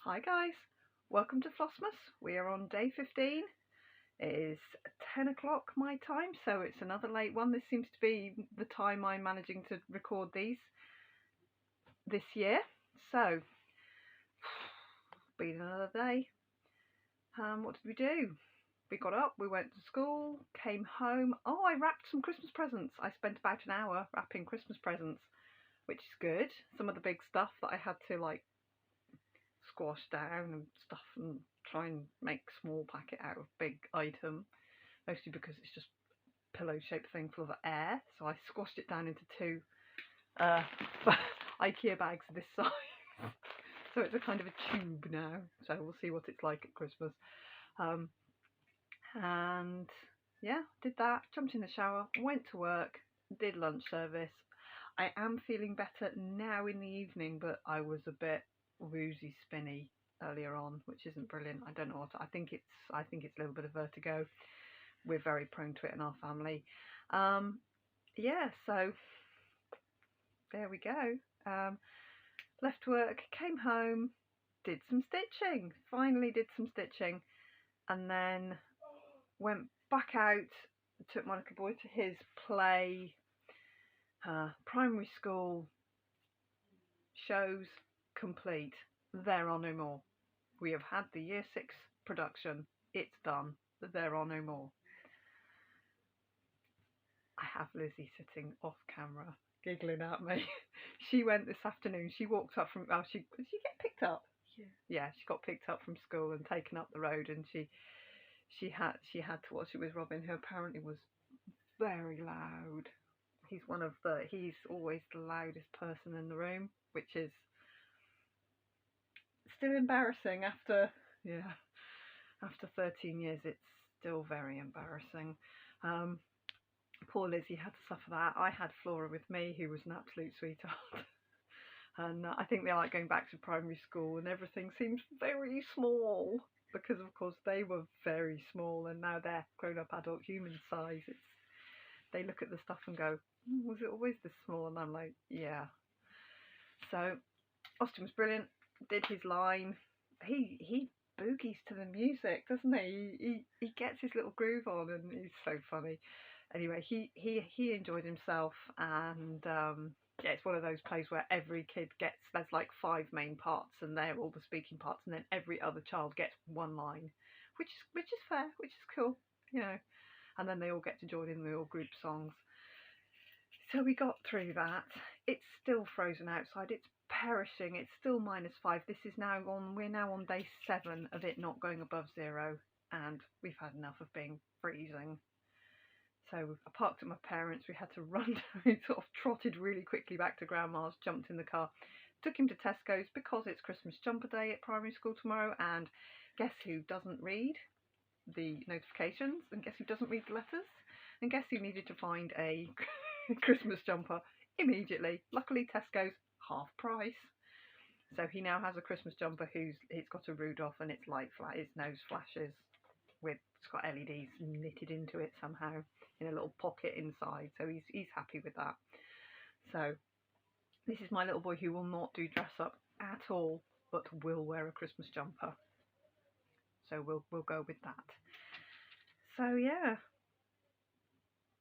Hi guys, welcome to Flossmas. We are on day 15. It is 10 o'clock my time, so it's another late one. This seems to be the time I'm managing to record these this year. So, been another day. What did we do? We got up, we went to school, came home. Oh, I wrapped some Christmas presents. I spent about an hour wrapping Christmas presents, which is good. Some of the big stuff that I had to squash down and stuff and try and make small packet out of big item, mostly because it's just pillow shaped thing full of air, so I squashed it down into two uh, IKEA bags this size. So it's a kind of a tube now, so we'll see what it's like at Christmas. And yeah, did that, jumped in the shower, went to work, did lunch service. I am feeling better now in the evening, but I was a bit woozy spinny earlier on, which isn't brilliant. I don't know what I think it's a little bit of vertigo. We're very prone to it in our family. Yeah, so there we go. Left work, came home, did some stitching. Finally did some stitching, and then went back out. Took my little boy to his play. Primary school shows complete. There are no more. We have had the year 6 production. It's done. There are no more. I have Lizzie sitting off camera giggling at me. She went this afternoon. She walked up from did she get picked up? Yeah, she got picked up from school and taken up the road, and she had to watch it with Robin, who apparently was very loud. He's always the loudest person in the room, which is still embarrassing after 13 years. It's still very embarrassing. Poor Lizzie had to suffer that. I had Flora with me, who was an absolute sweetheart. And I think they like going back to primary school, and everything seems very small because, of course, they were very small, and now they're grown-up adult human size. They look at the stuff and go, was it always this small? And I'm like, yeah. So Austin was brilliant. Did his line. He boogies to the music, doesn't he? He gets his little groove on, and he's so funny. Anyway, he enjoyed himself, and yeah, it's one of those plays where every kid there's like 5 main parts, and they're all the speaking parts, and then every other child gets one line, which is fair, which is cool, you know. And then they all get to join in the all group songs. So we got through that. It's still frozen outside. It's perishing. It's still -5. We're now on day 7 of it not going above 0, and we've had enough of being freezing. So I parked at my parents'. We had to run. We sort of trotted really quickly back to Grandma's, jumped in the car, took him to Tesco's because it's Christmas jumper day at primary school tomorrow, and guess who doesn't read the notifications, and guess who doesn't read the letters, and guess who needed to find a Christmas jumper immediately. Luckily Tesco's half price, so he now has a Christmas jumper it's got a Rudolph, and it's his nose flashes it's got LEDs knitted into it somehow in a little pocket inside, so he's happy with that. So this is my little boy who will not do dress up at all, but will wear a Christmas jumper. So we'll go with that. So yeah,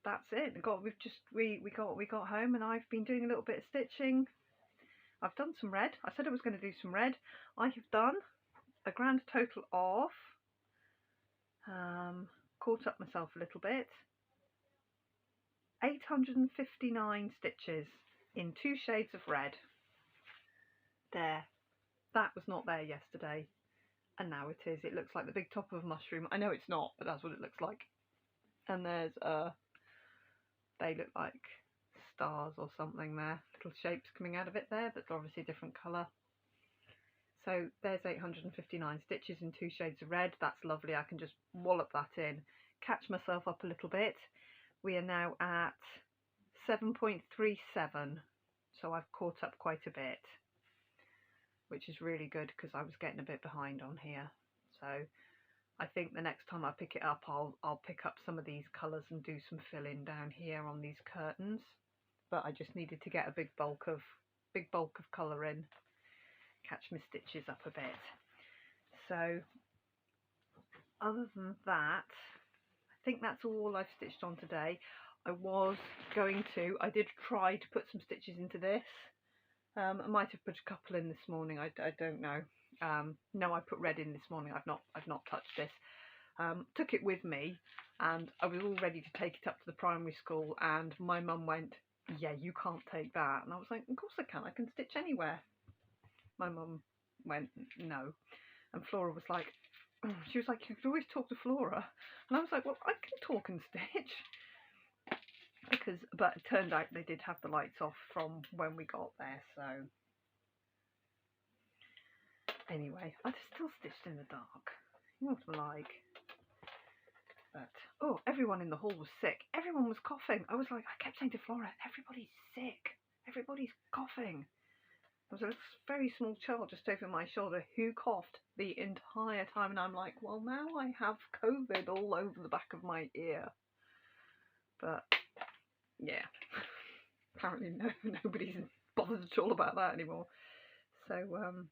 that's it. We got home, and I've been doing a little bit of stitching. I've done some red. I said I was going to do some red. I have done a grand total of caught up myself a little bit. 859 stitches in 2 shades of red. There. That was not there yesterday, and now it is. It looks like the big top of a mushroom. I know it's not, but that's what it looks like. And there's they look like stars or something there, little shapes coming out of it there, but obviously a different colour. So there's 859 stitches in 2 shades of red. That's lovely. I can just wallop that in, catch myself up a little bit. We are now at 7.37, so I've caught up quite a bit, which is really good because I was getting a bit behind on here. So I think the next time I pick it up, I'll pick up some of these colours and do some fill-in down here on these curtains. But I just needed to get a big bulk of colour in, catch my stitches up a bit. So other than that, I think that's all I've stitched on today. I did try to put some stitches into this. I might have put a couple in this morning. I don't know. No, I put red in this morning. I've not touched this. Took it with me, and I was all ready to take it up to the primary school, and my mum went, "Yeah, you can't take that." And I was like, "Of course I can. I can stitch anywhere." My mum went, "No." And Flora was like, she was like, "You could always talk to Flora." And I was like, "Well, I can talk and stitch." But it turned out they did have the lights off from when we got there, so anyway, I still stitched in the dark. You know what I'm like. But oh, everyone in the hall was sick. Everyone was coughing. I was like, I kept saying to Flora, everybody's sick. Everybody's coughing. There was a very small child just over my shoulder who coughed the entire time, and I'm like, well, now I have COVID all over the back of my ear. But yeah, apparently nobody's bothered at all about that anymore. So I'm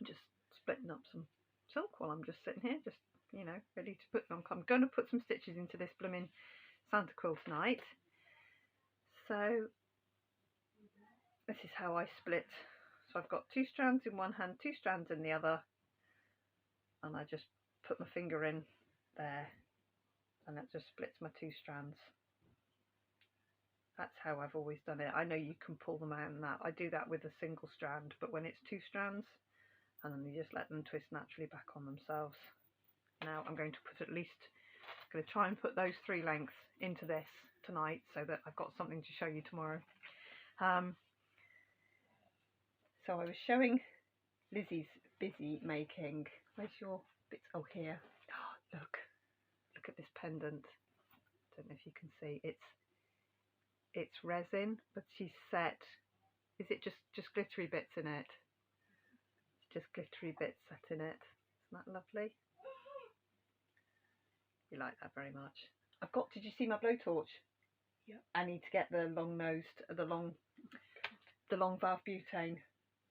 just splitting up some silk while I'm just sitting here, just, you know, ready to put them. I'm going to put some stitches into this blooming Santa quilt tonight. So this is how I split. So I've got 2 strands in one hand, 2 strands in the other, and I just put my finger in there, and that just splits my 2 strands. That's how I've always done it. I know you can pull them out and that. I do that with a single strand, but when it's 2 strands, and then you just let them twist naturally back on themselves. Now I'm going to try and put those 3 lengths into this tonight so that I've got something to show you tomorrow. So I was showing Lizzie's busy making, where's your bits? Oh, here. Oh, look at this pendant. Don't know if you can see. It's resin, but she's set. Is it just glittery bits in it? Just glittery bits set in it. Isn't that lovely? You like that very much. Did you see my blowtorch? Yeah. I need to get the long valve butane.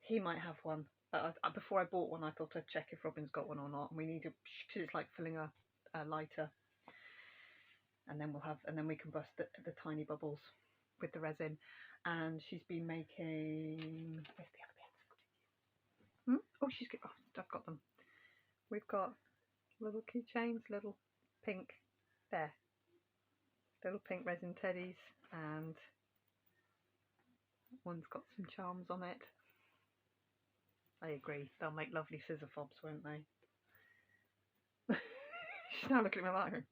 He might have one. Before I bought one, I thought I'd check if Robin's got one or not. And we need to, because it's like filling a lighter. And then we can bust the tiny bubbles with the resin. And she's been making, where's the other bits? Oh, I've got them. We've got little keychains, little pink, there. Little pink resin teddies, and one's got some charms on it. I agree, they'll make lovely scissor fobs, won't they? She's now looking at me like,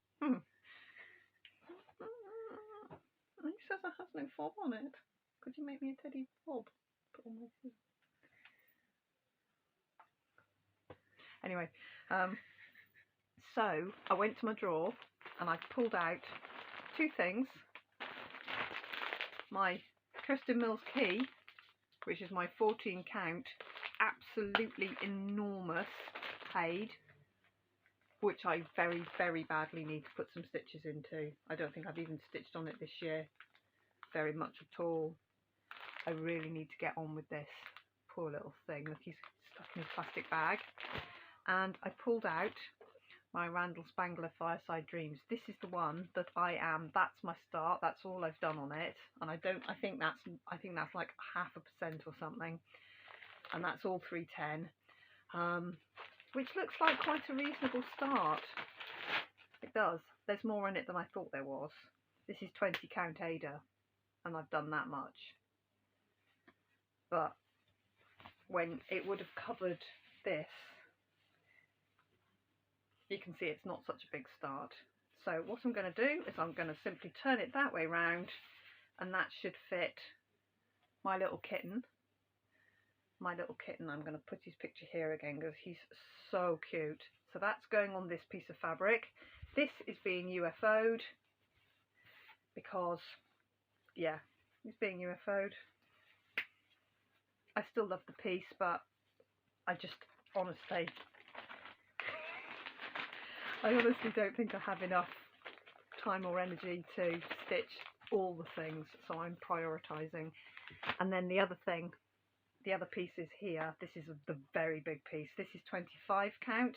He says it has no fob on it. Could you make me a teddy fob? Put on my scissors. Anyway, so I went to my drawer and I pulled out 2 things. My Kirsten Mills key, which is my 14 count, absolutely enormous paid, which I very, very badly need to put some stitches into. I don't think I've even stitched on it this year very much at all. I really need to get on with this poor little thing. Look, he's stuck in his plastic bag. And I pulled out my Randall Spangler Fireside Dreams. This is the one that that's my start. That's all I've done on it. And I think that's like 0.5% or something. And that's all 310. Which looks like quite a reasonable start. It does. There's more in it than I thought there was. This is 20 count Ada, and I've done that much. But when it would have covered this, you can see it's not such a big start. So what I'm going to do is I'm going to simply turn it that way round, and that should fit my little kitten. I'm going to put his picture here again because he's so cute. So that's going on this piece of fabric. This is being UFO'd because, yeah, he's being UFO'd. I still love the piece, but I honestly don't think I have enough time or energy to stitch all the things, so I'm prioritising. And then the other thing, the other pieces here. This is the very big piece. This is 25 count.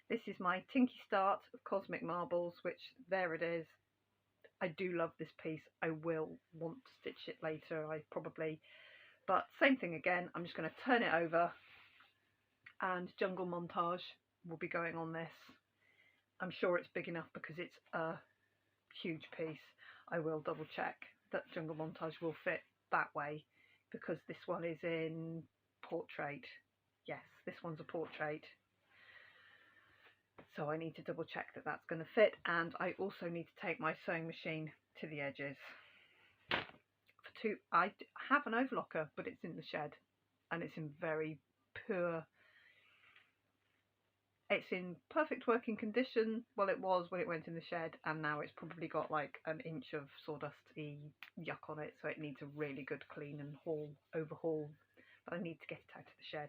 This is my Tinky Start of Cosmic Marbles, which there it is. I do love this piece. I will want to stitch it later, but same thing again. I'm just going to turn it over and Jungle Montage will be going on this. I'm sure it's big enough because it's a huge piece. I will double check that Jungle Montage will fit that way because this one is in portrait. Yes, this one's a portrait. So I need to double check that that's going to fit, and I also need to take my sewing machine to the edges. I have an overlocker, but it's in the shed and it's in very poor, it's in perfect working condition. Well, it was when it went in the shed, and now it's probably got like an inch of sawdusty yuck on it, so it needs a really good clean and overhaul, but I need to get it out of the shed.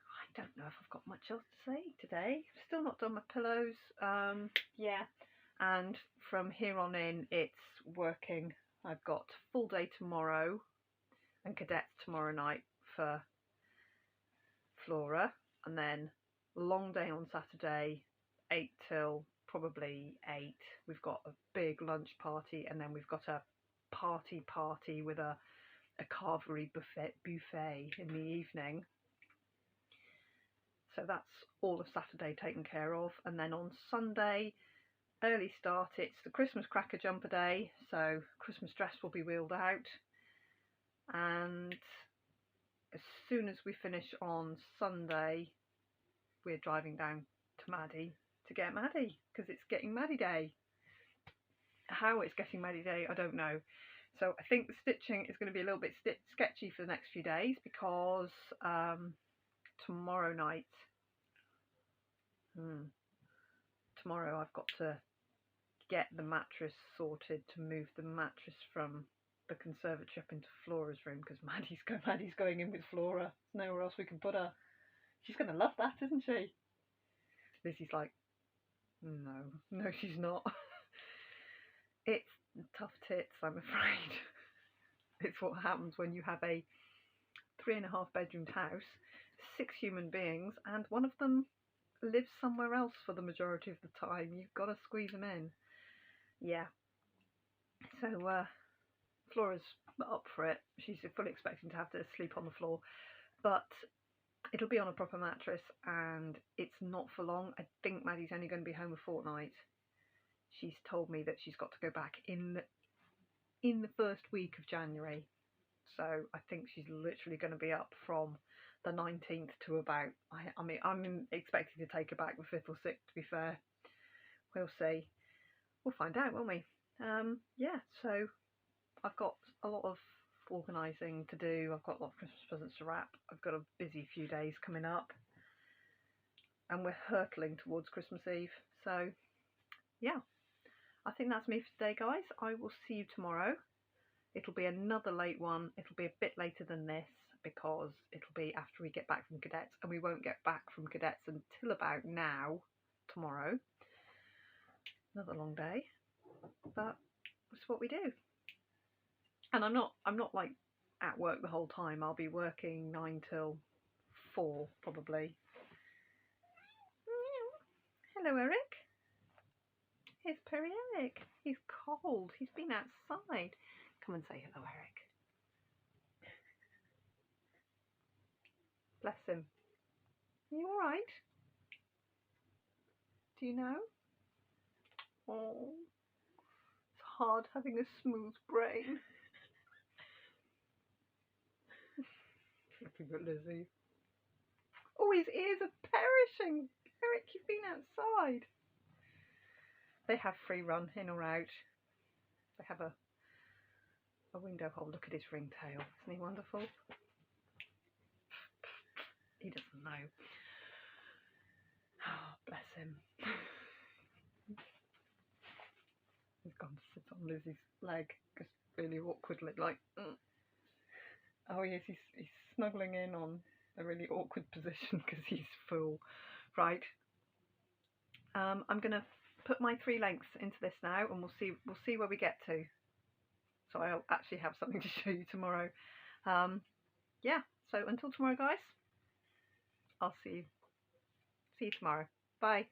I don't know if I've got much else to say today. Still not done my pillows. Yeah, and from here on in it's working. I've got full day tomorrow and cadets tomorrow night for Flora, and then long day on Saturday, 8 till probably 8. We've got a big lunch party, and then we've got a party with a carvery buffet in the evening. So that's all of Saturday taken care of. And then on Sunday, early start, it's the Christmas cracker jumper day, so Christmas dress will be wheeled out. And as soon as we finish on Sunday, we're driving down to Maddie to get Maddie, because it's getting Maddie Day. How it's getting Maddie Day, I don't know. So I think the stitching is going to be a little bit sketchy for the next few days, because tomorrow night, tomorrow I've got to get the mattress sorted to move the mattress from the conservatory up into Flora's room, because Maddie's going in with Flora. There's nowhere else we can put her. She's going to love that, isn't she? Lizzie's like, no she's not. It's tough tits, I'm afraid. It's what happens when you have a 3.5 bedroomed house, 6 human beings, and one of them lives somewhere else for the majority of the time. You've got to squeeze them in. Yeah. So Flora's up for it. She's fully expecting to have to sleep on the floor, but it'll be on a proper mattress, and it's not for long. I think Maddie's only going to be home a fortnight. She's told me that she's got to go back in the first week of January. So I think she's literally going to be up from the 19th to about, I mean, I'm expecting to take her back the 5th or 6th, to be fair. We'll see. We'll find out, won't we? Yeah, so I've got a lot of organising to do. I've got a lot of Christmas presents to wrap. I've got a busy few days coming up, and we're hurtling towards Christmas Eve. So yeah, I think that's me for today, guys. I will see you tomorrow. It'll be another late one. It'll be a bit later than this, because it'll be after we get back from cadets, and we won't get back from cadets until about now tomorrow. Another long day, but it's what we do. And I'm not like at work the whole time. I'll be working 9 till 4 probably. Hello, Eric. Here's Perry Eric. He's cold. He's been outside. Come and say hello, Eric. Bless him. Are you alright? Do you know? Oh, it's hard having a smooth brain. Looking at Lizzie. Oh, his ears are perishing. Eric, you've been outside. They have free run, in or out. They have a window hole. Look at his ringtail. Isn't he wonderful? He doesn't know. Oh, bless him. He's gone to sit on Lizzie's leg, just really awkwardly, like. Oh yes, he's snuggling in on a really awkward position because he's full. Right. I'm gonna put my 3 lengths into this now, and we'll see where we get to. So I'll actually have something to show you tomorrow. Yeah, so until tomorrow, guys, I'll see you tomorrow. Bye.